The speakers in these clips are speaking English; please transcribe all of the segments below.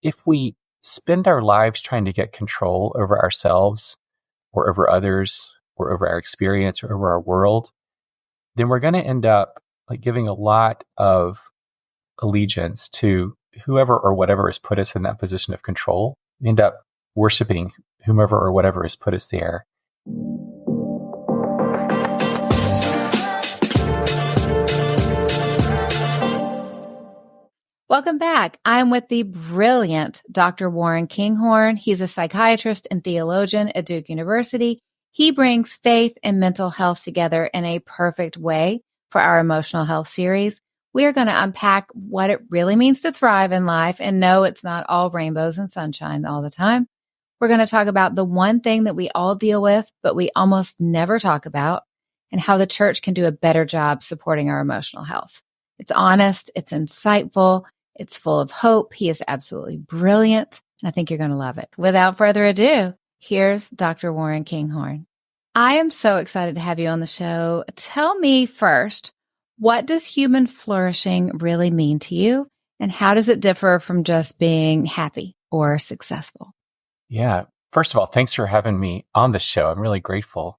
if we spend our lives trying to get control over ourselves or over others or over our experience or over our world, then we're going to end up like giving a lot of allegiance to whoever or whatever has put us in that position of control. We end up worshiping whomever or whatever has put us there. Welcome back. I'm with the brilliant Dr. Warren Kinghorn. He's a psychiatrist and theologian at Duke University. He brings faith and mental health together in a perfect way for our emotional health series. We are going to unpack what it really means to thrive in life, and no, it's not all rainbows and sunshine all the time. We're going to talk about the one thing that we all deal with, but we almost never talk about, and how the church can do a better job supporting our emotional health. It's honest, it's insightful, it's full of hope. He is absolutely brilliant, and I think you're going to love it. Without further ado, here's Dr. Warren Kinghorn. I am so excited to have you on the show. Tell me first, what does human flourishing really mean to you, and how does it differ from just being happy or successful? Yeah. First of all, thanks for having me on the show. I'm really grateful.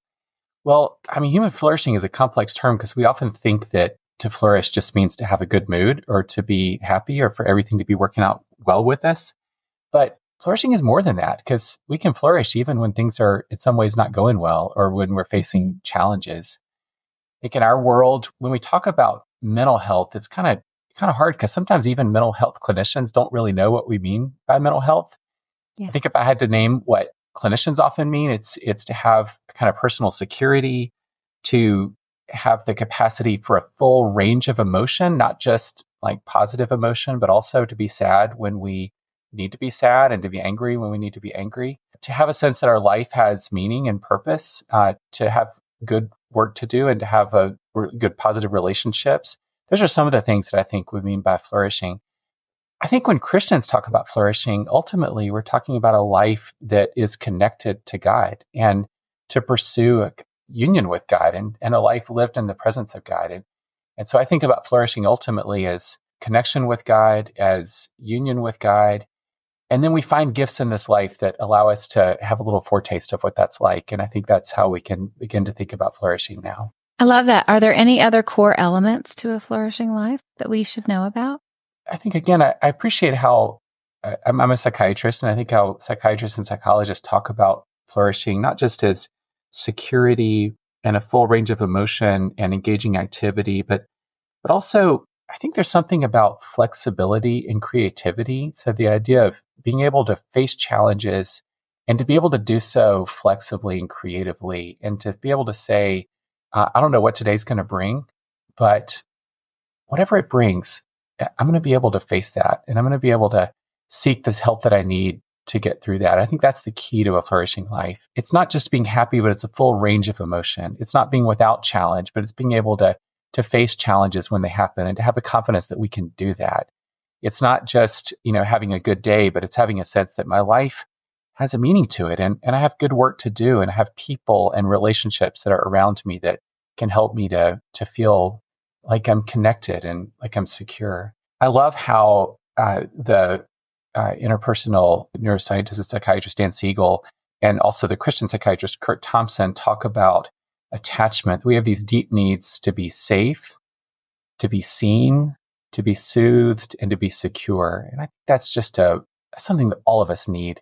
Well, I mean, human flourishing is a complex term because we often think that to flourish just means to have a good mood or to be happy or for everything to be working out well with us. But flourishing is more than that, because we can flourish even when things are in some ways not going well or when we're facing challenges. Like in our world, when we talk about mental health, it's kind of hard because sometimes even mental health clinicians don't really know what we mean by mental health. Yeah. I think if I had to name what clinicians often mean, it's to have a kind of personal security, to have the capacity for a full range of emotion, not just like positive emotion, but also to be sad when we need to be sad and to be angry when we need to be angry, to have a sense that our life has meaning and purpose, to have good work to do and to have good positive relationships. Those are some of the things that I think we mean by flourishing. I think when Christians talk about flourishing, ultimately we're talking about a life that is connected to God and to pursue a union with God and a life lived in the presence of God. And so I think about flourishing ultimately as connection with God, as union with God. And then we find gifts in this life that allow us to have a little foretaste of what that's like. And I think that's how we can begin to think about flourishing now. I love that. Are there any other core elements to a flourishing life that we should know about? I think, again, I appreciate how I'm a psychiatrist, and I think how psychiatrists and psychologists talk about flourishing, not just as security and a full range of emotion and engaging activity, but also I think there's something about flexibility and creativity. So the idea of being able to face challenges and to be able to do so flexibly and creatively, and to be able to say, I don't know what today's going to bring, but whatever it brings, I'm going to be able to face that, and I'm going to be able to seek this help that I need to get through that. I think that's the key to a flourishing life. It's not just being happy, but it's a full range of emotion. It's not being without challenge, but it's being able to face challenges when they happen and to have the confidence that we can do that. It's not just, having a good day, but it's having a sense that my life has a meaning to it, and I have good work to do, and I have people and relationships that are around me that can help me to feel like I'm connected and like I'm secure. I love how the interpersonal neuroscientist and psychiatrist Dan Siegel and also the Christian psychiatrist Kurt Thompson talk about attachment. We have these deep needs to be safe, to be seen, to be soothed, and to be secure. And I think that's just something that all of us need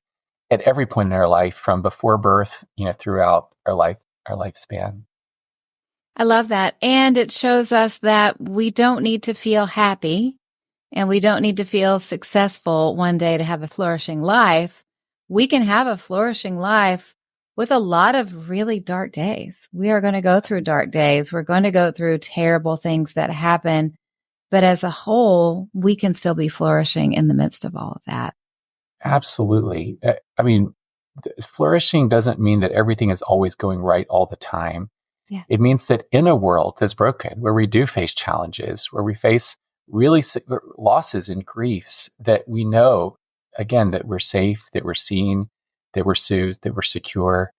at every point in our life, from before birth, throughout our lifespan. I love that. And it shows us that we don't need to feel happy and we don't need to feel successful one day to have a flourishing life. We can have a flourishing life with a lot of really dark days. We are going to go through dark days. We're going to go through terrible things that happen. But as a whole, we can still be flourishing in the midst of all of that. Absolutely. I mean, flourishing doesn't mean that everything is always going right all the time. Yeah. It means that in a world that's broken, where we do face challenges, where we face really losses and griefs, that we know, again, that we're safe, that we're seen, that we're soothed, that we're secure.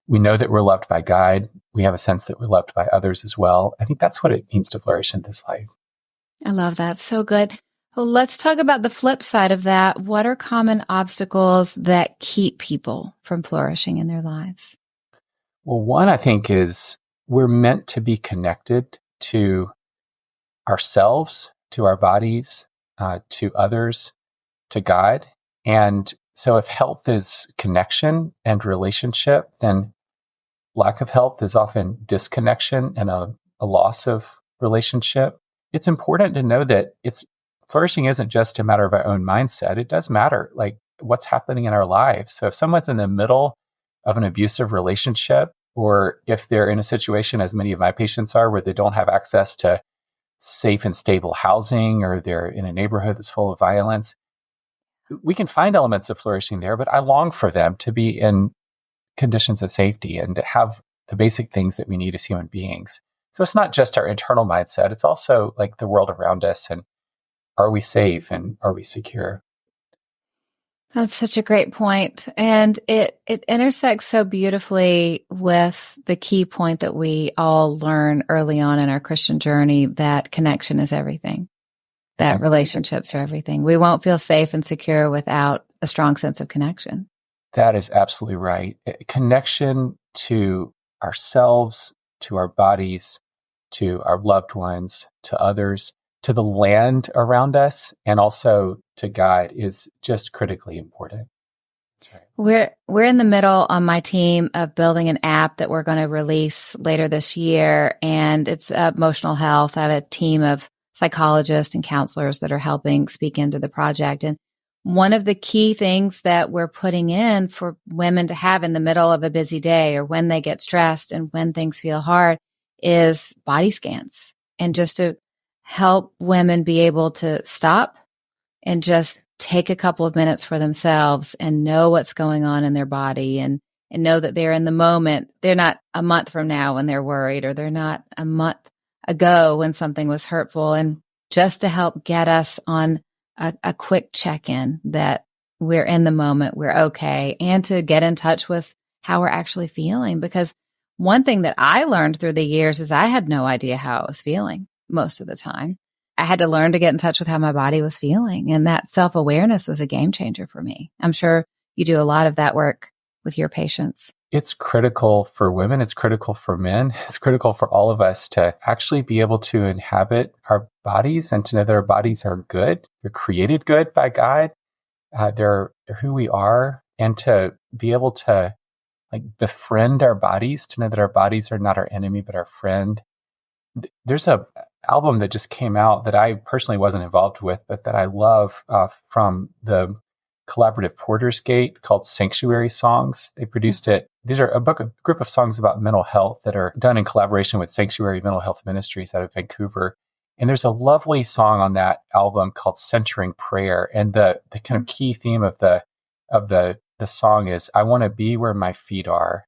We know that we're loved by God. We have a sense that we're loved by others as well. I think that's what it means to flourish in this life. I love that. So good. Well, let's talk about the flip side of that. What are common obstacles that keep people from flourishing in their lives? Well, one I think is we're meant to be connected to ourselves, to our bodies, to others, to God. And so if health is connection and relationship, then lack of health is often disconnection and a loss of relationship. It's important to know that flourishing isn't just a matter of our own mindset. It does matter, like what's happening in our lives. So if someone's in the middle of an abusive relationship, or if they're in a situation, as many of my patients are, where they don't have access to safe and stable housing, or they're in a neighborhood that's full of violence, we can find elements of flourishing there, but I long for them to be in conditions of safety and to have the basic things that we need as human beings. So it's not just our internal mindset, it's also like the world around us, and are we safe and are we secure? That's such a great point. And it intersects so beautifully with the key point that we all learn early on in our Christian journey, that connection is everything, that relationships are everything. We won't feel safe and secure without a strong sense of connection. That is absolutely right. Connection to ourselves, to our bodies, to our loved ones, to others, to the land around us, and also to God is just critically important. That's right. We're in the middle on my team of building an app that we're going to release later this year, and it's emotional health. I have a team of psychologists and counselors that are helping speak into the project. And one of the key things that we're putting in for women to have in the middle of a busy day, or when they get stressed and when things feel hard, is body scans, and just to help women be able to stop and just take a couple of minutes for themselves and know what's going on in their body, and know that they're in the moment. They're not a month from now when they're worried, or they're not a month ago when something was hurtful. And just to help get us on a quick check-in that we're in the moment, we're okay, and to get in touch with how we're actually feeling. Because one thing that I learned through the years is I had no idea how I was feeling most of the time. I had to learn to get in touch with how my body was feeling. And that self-awareness was a game changer for me. I'm sure you do a lot of that work with your patients. It's critical for women. It's critical for men. It's critical for all of us to actually be able to inhabit our bodies and to know that our bodies are good. They're created good by God. They're who we are, and to be able to like befriend our bodies, to know that our bodies are not our enemy, but our friend. There's a album that just came out that I personally wasn't involved with, but that I love from the collaborative Porter's Gate, called Sanctuary Songs. They produced it. These are a group of songs about mental health that are done in collaboration with Sanctuary Mental Health Ministries out of Vancouver. And there's a lovely song on that album called Centering Prayer. And the kind of key theme of the song is, I want to be where my feet are.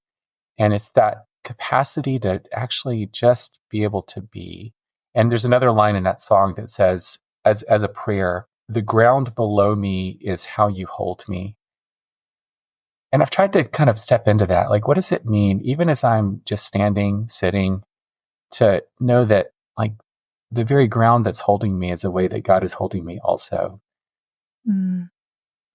And it's that capacity to actually just be able to be. And there's another line in that song that says, as a prayer, the ground below me is how you hold me. And I've tried to kind of step into that. Like, what does it mean, even as I'm just standing, sitting, to know that like the very ground that's holding me is a way that God is holding me also.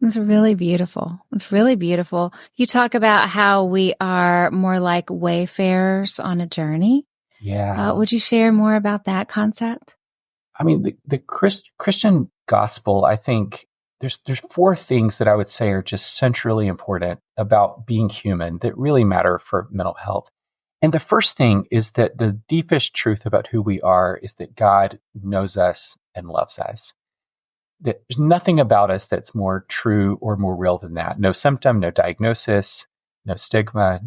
It's really beautiful. It's really beautiful. You talk about how we are more like wayfarers on a journey. Yeah. Would you share more about that concept? I mean, the Christian gospel, I think there's four things that I would say are just centrally important about being human that really matter for mental health. And the first thing is that the deepest truth about who we are is that God knows us and loves us. That there's nothing about us that's more true or more real than that. No symptom, no diagnosis, no stigma,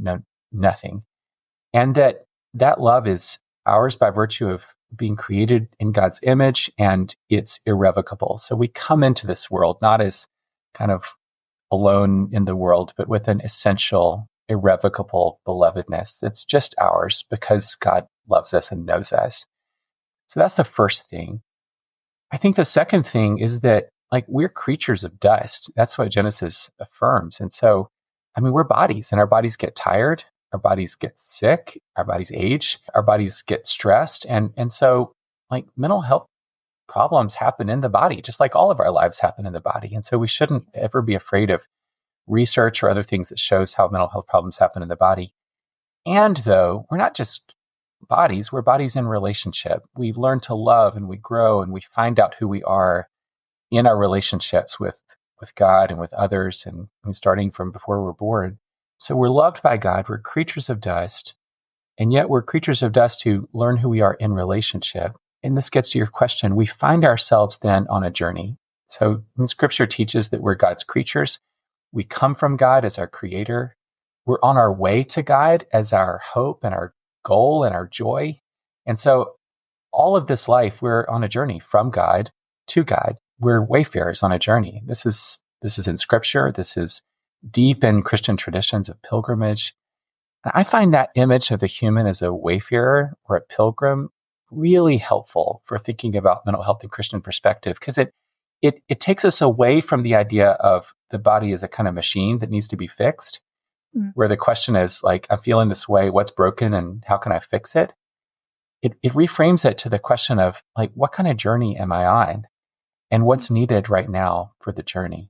nothing. And that love is ours by virtue of being created in God's image, and it's irrevocable. So we come into this world not as kind of alone in the world, but with an essential, irrevocable belovedness that's just ours because God loves us and knows us. So that's the first thing. I think the second thing is that like we're creatures of dust. That's what Genesis affirms. And so, I mean, we're bodies, and our bodies get tired. Our bodies get sick, our bodies age, our bodies get stressed. And so like mental health problems happen in the body, just like all of our lives happen in the body. And so we shouldn't ever be afraid of research or other things that shows how mental health problems happen in the body. And though we're not just bodies, we're bodies in relationship. We learn to love and we grow and we find out who we are in our relationships with God and with others, and starting from before we're born. So we're loved by God. We're creatures of dust, and yet we're creatures of dust who learn who we are in relationship. And this gets to your question. We find ourselves then on a journey. So Scripture teaches that we're God's creatures. We come from God as our creator. We're on our way to God as our hope and our goal and our joy. And so all of this life, we're on a journey from God to God. We're wayfarers on a journey. This is in Scripture. This is deep in Christian traditions of pilgrimage. And I find that image of the human as a wayfarer or a pilgrim really helpful for thinking about mental health in Christian perspective, because it takes us away from the idea of the body as a kind of machine that needs to be fixed, where the question is like, I'm feeling this way, what's broken and how can I fix it? It reframes it to the question of like, what kind of journey am I on? And what's needed right now for the journey?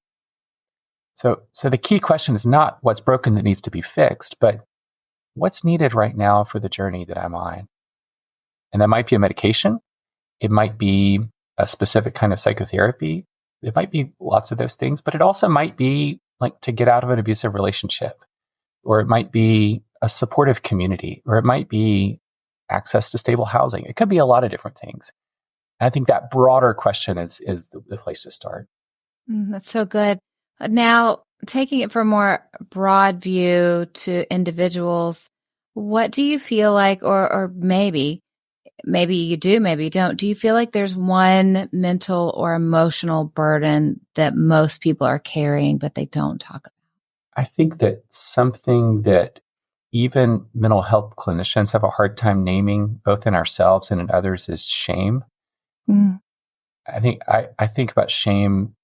So the key question is not what's broken that needs to be fixed, but what's needed right now for the journey that I'm on? And that might be a medication. It might be a specific kind of psychotherapy. It might be lots of those things, but it also might be like to get out of an abusive relationship, or it might be a supportive community, or it might be access to stable housing. It could be a lot of different things. And I think that broader question is the place to start. That's so good. Now, taking it from a more broad view to individuals, what do you feel like, or maybe you do, maybe you don't, do you feel like there's one mental or emotional burden that most people are carrying, but they don't talk about? I think that something that even mental health clinicians have a hard time naming, both in ourselves and in others, is shame. I think about shame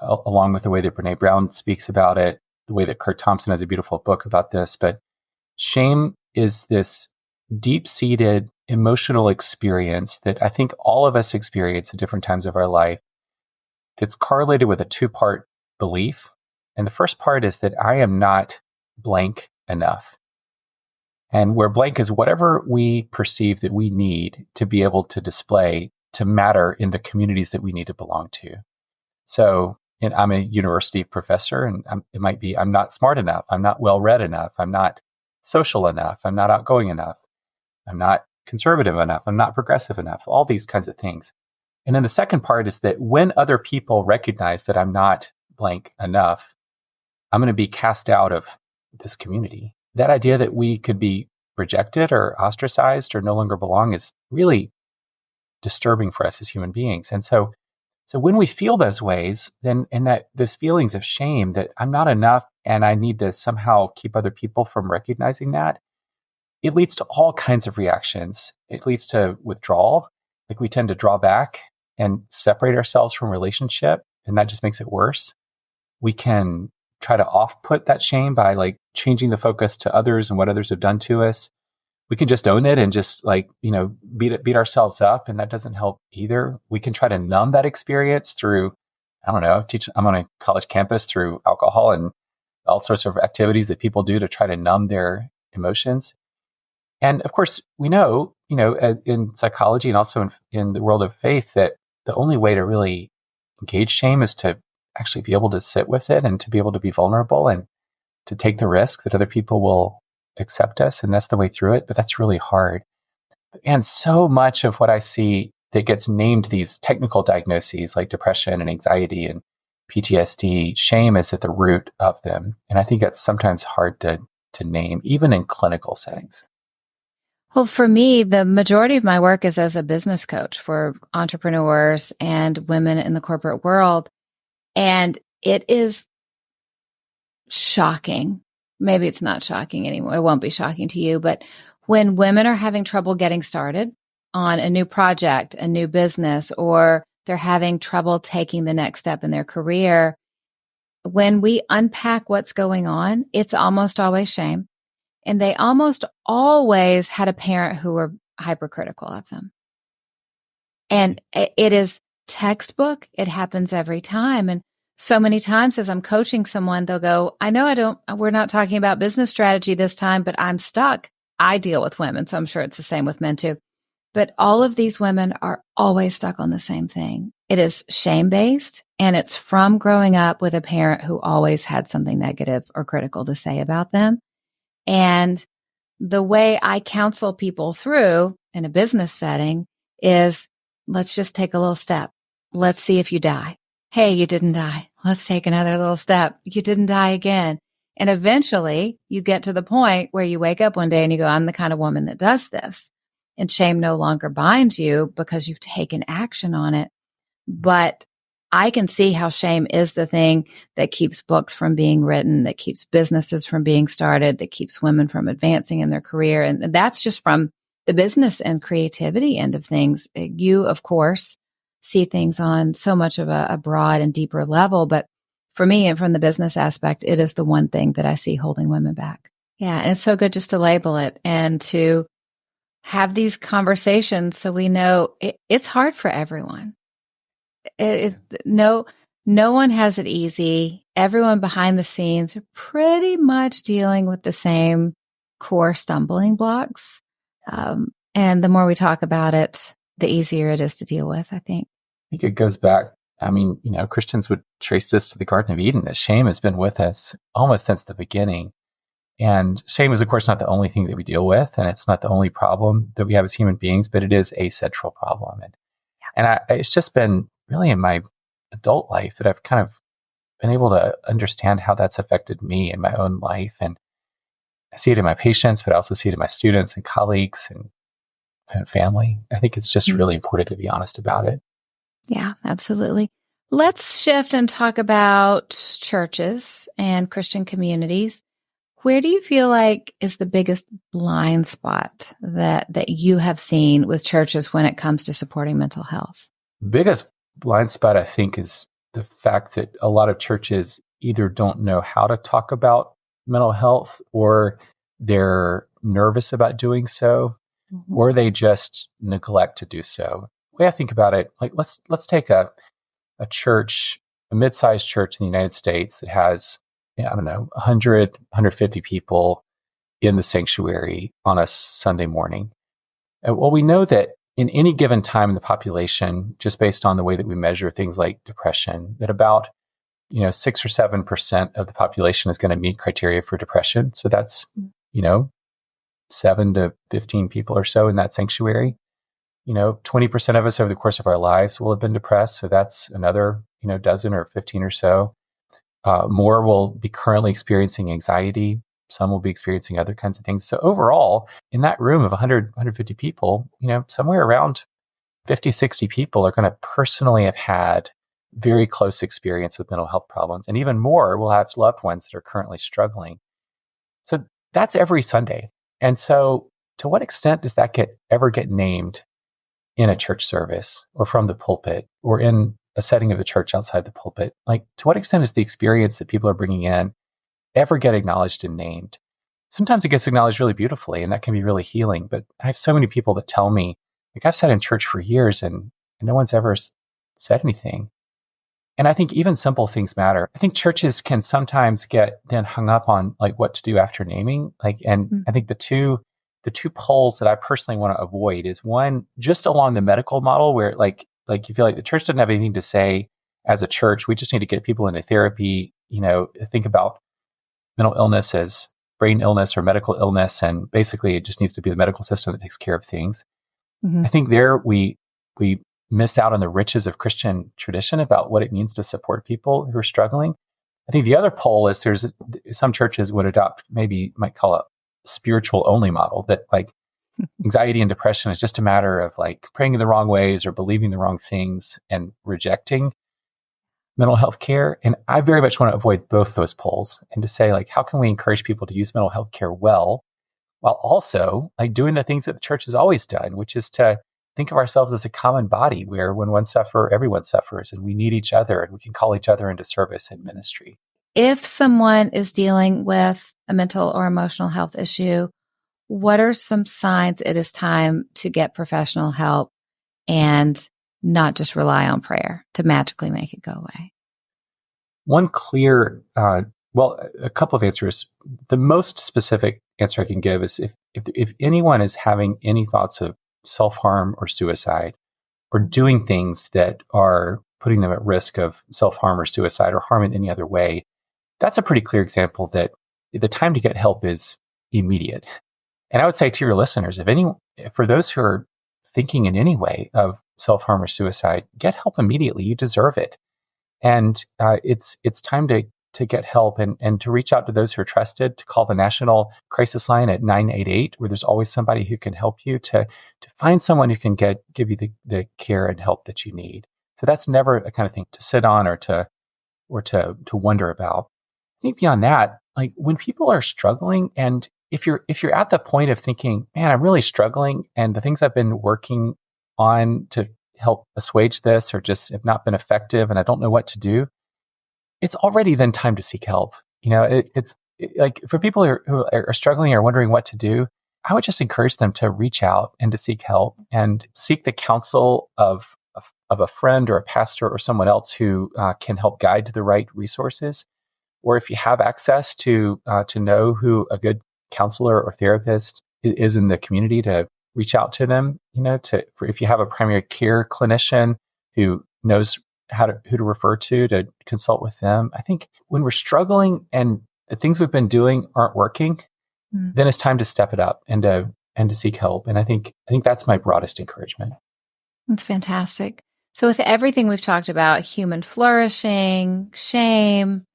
along with the way that Brene Brown speaks about it, the way that Kurt Thompson has a beautiful book about this. But shame is this deep-seated emotional experience that I think all of us experience at different times of our life that's correlated with a two-part belief. And the first part is that I am not blank enough. And where blank is whatever we perceive that we need to be able to display to matter in the communities that we need to belong to. So I'm a university professor, and it might be I'm not smart enough, I'm not well-read enough, I'm not social enough, I'm not outgoing enough, I'm not conservative enough, I'm not progressive enough, all these kinds of things. And then the second part is that when other people recognize that I'm not blank enough, I'm going to be cast out of this community. That idea that we could be rejected or ostracized or no longer belong is really disturbing for us as human beings. And so when we feel those ways, then and that those feelings of shame that I'm not enough and I need to somehow keep other people from recognizing that, it leads to all kinds of reactions. It leads to withdrawal. Like we tend to draw back and separate ourselves from relationship, and that just makes it worse. We can try to off-put that shame by like changing the focus to others and what others have done to us. We can just own it and just like, beat ourselves up, and that doesn't help either. We can try to numb that experience through, I'm on a college campus through alcohol and all sorts of activities that people do to try to numb their emotions. And of course, we know, in psychology and also in the world of faith that the only way to really engage shame is to actually be able to sit with it and to be able to be vulnerable and to take the risk that other people will accept us. And that's the way through it. But that's really hard. And so much of what I see that gets named these technical diagnoses like depression and anxiety and PTSD, shame is at the root of them. And I think that's sometimes hard to name, even in clinical settings. Well, for me, the majority of my work is as a business coach for entrepreneurs and women in the corporate world. And it is shocking. Maybe it's not shocking anymore. It won't be shocking to you. But when women are having trouble getting started on a new project, a new business, or they're having trouble taking the next step in their career, when we unpack what's going on, it's almost always shame. And they almost always had a parent who were hypercritical of them. And it is textbook. It happens every time. And so many times as I'm coaching someone, they'll go, I know we're not talking about business strategy this time, but I'm stuck. I deal with women, so I'm sure it's the same with men too. But all of these women are always stuck on the same thing. It is shame-based, and it's from growing up with a parent who always had something negative or critical to say about them. And the way I counsel people through in a business setting is, let's just take a little step. Let's see if you die. Hey, you didn't die. Let's take another little step. You didn't die again. And eventually you get to the point where you wake up one day and you go, I'm the kind of woman that does this. And shame no longer binds you because you've taken action on it. But I can see how shame is the thing that keeps books from being written, that keeps businesses from being started, that keeps women from advancing in their career. And that's just from the business and creativity end of things. You, of course, see things on so much of a broad and deeper level. But for me, and from the business aspect, it is the one thing that I see holding women back. Yeah. And it's so good just to label it and to have these conversations so we know it's hard for everyone. No one has it easy. Everyone behind the scenes are pretty much dealing with the same core stumbling blocks. And the more we talk about it, the easier it is to deal with, I think. I think it goes back. I mean, Christians would trace this to the Garden of Eden, that shame has been with us almost since the beginning. And shame is, of course, not the only thing that we deal with, and it's not the only problem that we have as human beings, but it is a central problem. And it's just been really in my adult life that I've kind of been able to understand how that's affected me in my own life. And I see it in my patients, but I also see it in my students and colleagues and family. I think it's just really important to be honest about it. Yeah, absolutely. Let's shift and talk about churches and Christian communities. Where do you feel like is the biggest blind spot that you have seen with churches when it comes to supporting mental health? Biggest blind spot, I think, is the fact that a lot of churches either don't know how to talk about mental health, or they're nervous about doing so, or they just neglect to do so. The way I think about it, like let's take a church, a mid-sized church in the United States that has, 100, 150 people in the sanctuary on a Sunday morning. Well, we know that in any given time in the population, just based on the way that we measure things like depression, that about 6 or 7% of the population is going to meet criteria for depression. So that's 7 to 15 people or so in that sanctuary. 20% of us over the course of our lives will have been depressed. So that's another dozen or 15 or so. More will be currently experiencing anxiety. Some will be experiencing other kinds of things. So overall, in that room of 100, 150 people, somewhere around 50, 60 people are going to personally have had very close experience with mental health problems. And even more will have loved ones that are currently struggling. So that's every Sunday. And so to what extent does that ever get named in a church service or from the pulpit or in a setting of the church outside the pulpit? Like, to what extent is the experience that people are bringing in ever get acknowledged and named? Sometimes it gets acknowledged really beautifully, and that can be really healing. But I have so many people that tell me, like, I've sat in church for years and no one's ever said anything. And I think even simple things matter. I think churches can sometimes get then hung up on like what to do after naming. I think the two poles that I personally want to avoid is one, just along the medical model where like you feel like the church doesn't have anything to say as a church. We just need to get people into therapy, think about mental illness as brain illness or medical illness. And basically it just needs to be the medical system that takes care of things. I think there we miss out on the riches of Christian tradition about what it means to support people who are struggling. I think the other pole is there's some churches would adopt, maybe might call it spiritual only model, that like anxiety and depression is just a matter of like praying in the wrong ways or believing the wrong things and rejecting mental health care. And I very much want to avoid both those poles and to say, like, how can we encourage people to use mental health care well, while also like doing the things that the church has always done, which is to think of ourselves as a common body where when one suffers, everyone suffers, and we need each other and we can call each other into service and ministry. If someone is dealing with a mental or emotional health issue, what are some signs it is time to get professional help? And not just rely on prayer to magically make it go away? One clear, a couple of answers. The most specific answer I can give is if anyone is having any thoughts of self-harm or suicide, or doing things that are putting them at risk of self-harm or suicide or harm in any other way, that's a pretty clear example that the time to get help is immediate. And I would say to your listeners, for those who are thinking in any way of self-harm or suicide, get help immediately. You deserve it. And it's time to get help and to reach out to those who are trusted, to call the National Crisis Line at 988, where there's always somebody who can help you, to find someone who can give you the care and help that you need. So that's never a kind of thing to sit on or to wonder about. I think beyond that, like when people are struggling, and if you're at the point of thinking, man, I'm really struggling, and the things I've been working on to help assuage this or just have not been effective, and I don't know what to do, it's already then time to seek help. It's like for people who are struggling or wondering what to do, I would just encourage them to reach out and to seek help and seek the counsel of a friend or a pastor or someone else who can help guide to the right resources. Or if you have access to know who a good counselor or therapist is in the community, to reach out to them. If you have a primary care clinician who knows who to refer to consult with them. I think when we're struggling and the things we've been doing aren't working, then it's time to step it up and to seek help. And I think that's my broadest encouragement. That's fantastic. So with everything we've talked about, human flourishing, shame,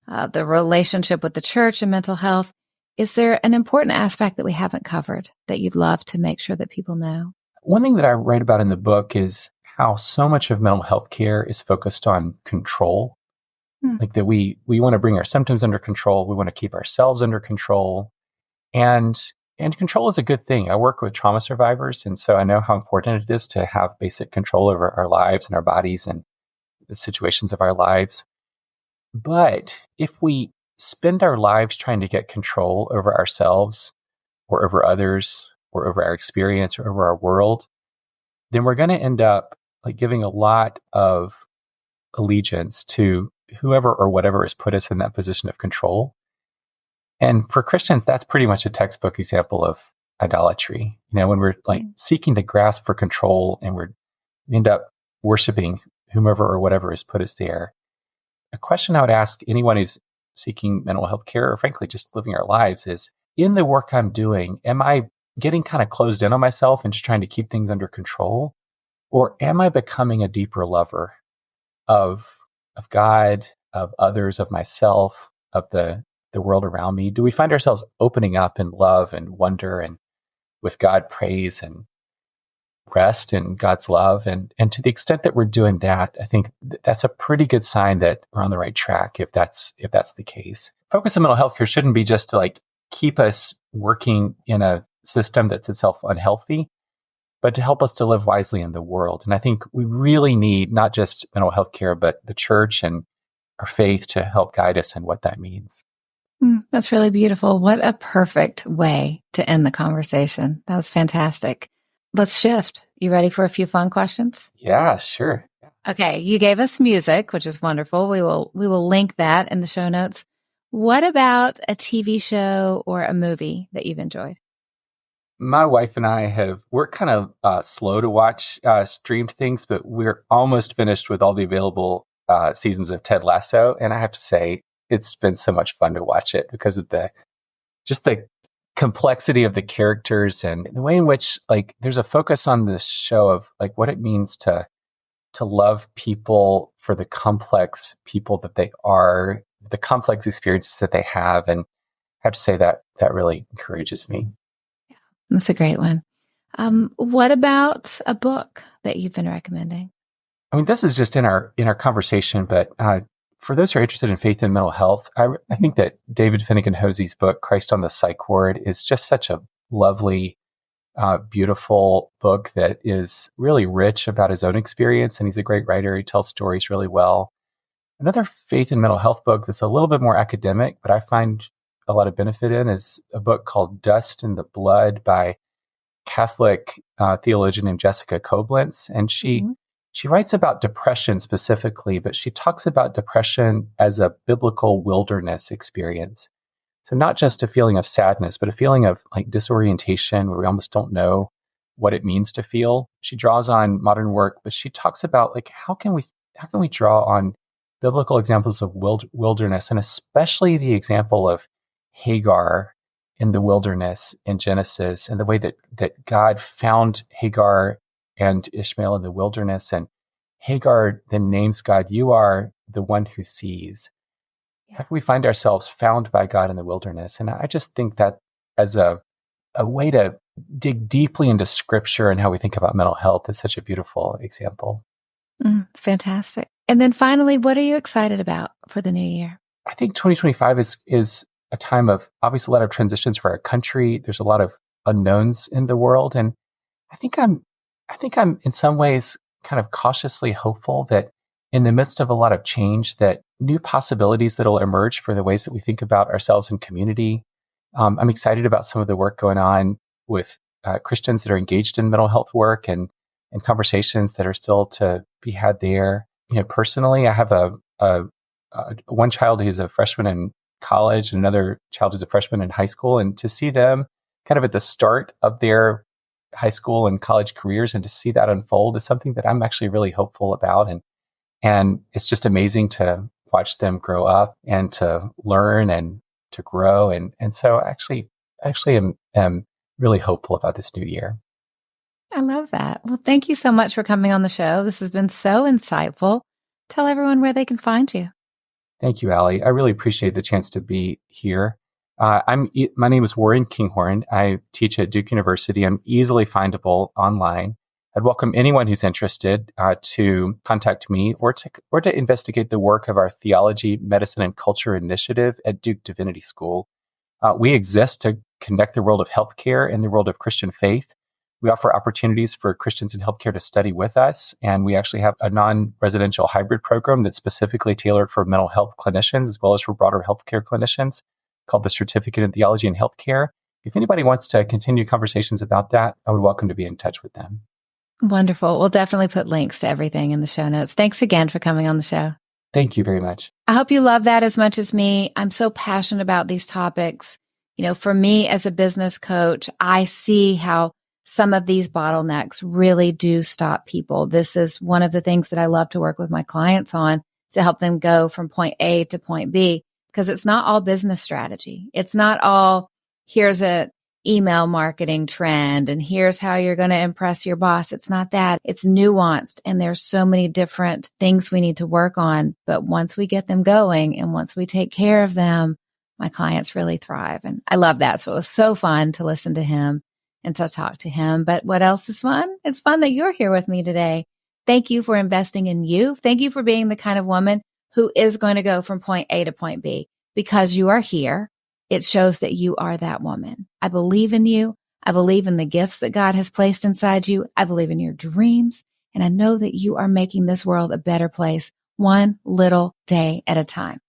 the relationship with the church and mental health, is there an important aspect that we haven't covered that you'd love to make sure that people know? One thing that I write about in the book is how so much of mental health care is focused on control. Like that we want to bring our symptoms under control. We want to keep ourselves under control. And control is a good thing. I work with trauma survivors, and so I know how important it is to have basic control over our lives and our bodies and the situations of our lives. But if we spend our lives trying to get control over ourselves or over others or over our experience or over our world, then we're going to end up like giving a lot of allegiance to whoever or whatever has put us in that position of control. And for Christians, that's pretty much a textbook example of idolatry. When we're like seeking to grasp for control and we end up worshiping whomever or whatever has put us there. A question I would ask anyone who's seeking mental health care, or frankly, just living our lives, is, in the work I'm doing, am I getting kind of closed in on myself and just trying to keep things under control? Or am I becoming a deeper lover of God, of others, of myself, of the world around me? Do we find ourselves opening up in love and wonder and with God praise and rest in God's love? And to the extent that we're doing that, I think that's a pretty good sign that we're on the right track if that's the case. Focus on mental health care shouldn't be just to like keep us working in a system that's itself unhealthy, but to help us to live wisely in the world. And I think we really need not just mental health care, but the church and our faith to help guide us in what that means. That's really beautiful. What a perfect way to end the conversation. That was fantastic. Let's shift. You ready for a few fun questions? Yeah, sure. Okay. You gave us music, which is wonderful. We will link that in the show notes. What about a TV show or a movie that you've enjoyed? My wife and we're kind of slow to watch streamed things, but we're almost finished with all the available seasons of Ted Lasso. And I have to say, it's been so much fun to watch it because of the complexity of the characters and the way in which like there's a focus on this show of like what it means to love people for the complex people that they are, the complex experiences that they have. And I have to say that really encourages me. Yeah, that's a great one. What about a book that you've been recommending? I mean, this is just in our conversation, but for those who are interested in faith and mental health, I think that David Finnegan Hosey's book, Christ on the Psych Ward, is just such a lovely, beautiful book that is really rich about his own experience. And he's a great writer. He tells stories really well. Another faith and mental health book that's a little bit more academic, but I find a lot of benefit in, is a book called Dust in the Blood by Catholic theologian named Jessica Koblenz. And she she writes about depression specifically, but she talks about depression as a biblical wilderness experience. So not just a feeling of sadness, but a feeling of like disorientation where we almost don't know what it means to feel. She draws on modern work, but she talks about like how can we draw on biblical examples of wilderness, and especially the example of Hagar in the wilderness in Genesis, and the way that God found Hagar and Ishmael in the wilderness, and Hagar then names God, "You are the one who sees." How can we find ourselves found by God in the wilderness? And I just think that as a way to dig deeply into scripture and how we think about mental health is such a beautiful example. Fantastic. And then finally, what are you excited about for the new year? I think 2025 is a time of obviously a lot of transitions for our country. There's a lot of unknowns in the world. And I think I'm in some ways kind of cautiously hopeful that in the midst of a lot of change, that new possibilities that will emerge for the ways that we think about ourselves and community. I'm excited about some of the work going on with Christians that are engaged in mental health work and conversations that are still to be had there. Personally, I have a one child who's a freshman in college and another child who's a freshman in high school, and to see them kind of at the start of their high school and college careers and to see that unfold is something that I'm actually really hopeful about. And it's just amazing to watch them grow up and to learn and to grow. And so actually am really hopeful about this new year. I love that. Well, thank you so much for coming on the show. This has been so insightful. Tell everyone where they can find you. Thank you, Alli. I really appreciate the chance to be here. My name is Warren Kinghorn. I teach at Duke University. I'm easily findable online. I'd welcome anyone who's interested to contact me or to investigate the work of our Theology, Medicine, and Culture initiative at Duke Divinity School. We exist to connect the world of healthcare and the world of Christian faith. We offer opportunities for Christians in healthcare to study with us, and we actually have a non-residential hybrid program that's specifically tailored for mental health clinicians as well as for broader healthcare clinicians called the Certificate in Theology and Healthcare. If anybody wants to continue conversations about that, I would welcome to be in touch with them. Wonderful. We'll definitely put links to everything in the show notes. Thanks again for coming on the show. Thank you very much. I hope you love that as much as me. I'm so passionate about these topics. For me as a business coach, I see how some of these bottlenecks really do stop people. This is one of the things that I love to work with my clients on to help them go from point A to point B, because it's not all business strategy. It's not all, here's a email marketing trend and here's how you're going to impress your boss. It's not that. It's nuanced, and there's so many different things we need to work on. But once we get them going and once we take care of them, my clients really thrive. And I love that. So it was so fun to listen to him and to talk to him. But what else is fun? It's fun that you're here with me today. Thank you for investing in you. Thank you for being the kind of woman who is going to go from point A to point B. Because you are here, it shows that you are that woman. I believe in you. I believe in the gifts that God has placed inside you. I believe in your dreams. And I know that you are making this world a better place, one little day at a time.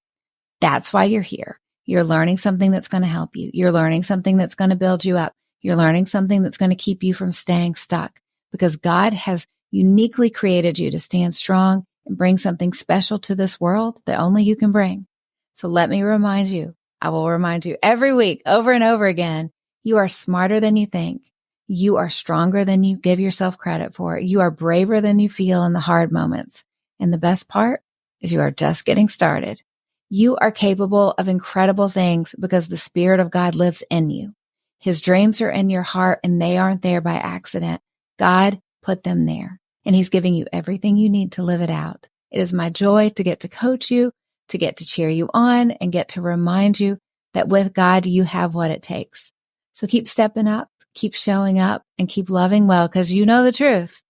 That's why you're here. You're learning something that's going to help you. You're learning something that's going to build you up. You're learning something that's going to keep you from staying stuck, because God has uniquely created you to stand strong and bring something special to this world that only you can bring. So let me remind you, I will remind you every week over and over again, you are smarter than you think. You are stronger than you give yourself credit for. You are braver than you feel in the hard moments. And the best part is you are just getting started. You are capable of incredible things because the Spirit of God lives in you. His dreams are in your heart, and they aren't there by accident. God put them there, and He's giving you everything you need to live it out. It is my joy to get to coach you, to get to cheer you on, and get to remind you that with God, you have what it takes. So keep stepping up, keep showing up, and keep loving well, because you know the truth.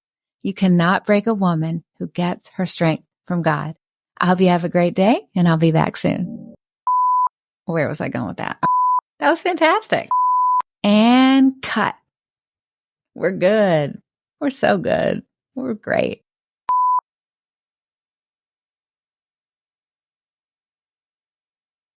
You cannot break a woman who gets her strength from God. I hope you have a great day, and I'll be back soon. Where was I going with that? That was fantastic. And cut. We're good. We're so good. We're great.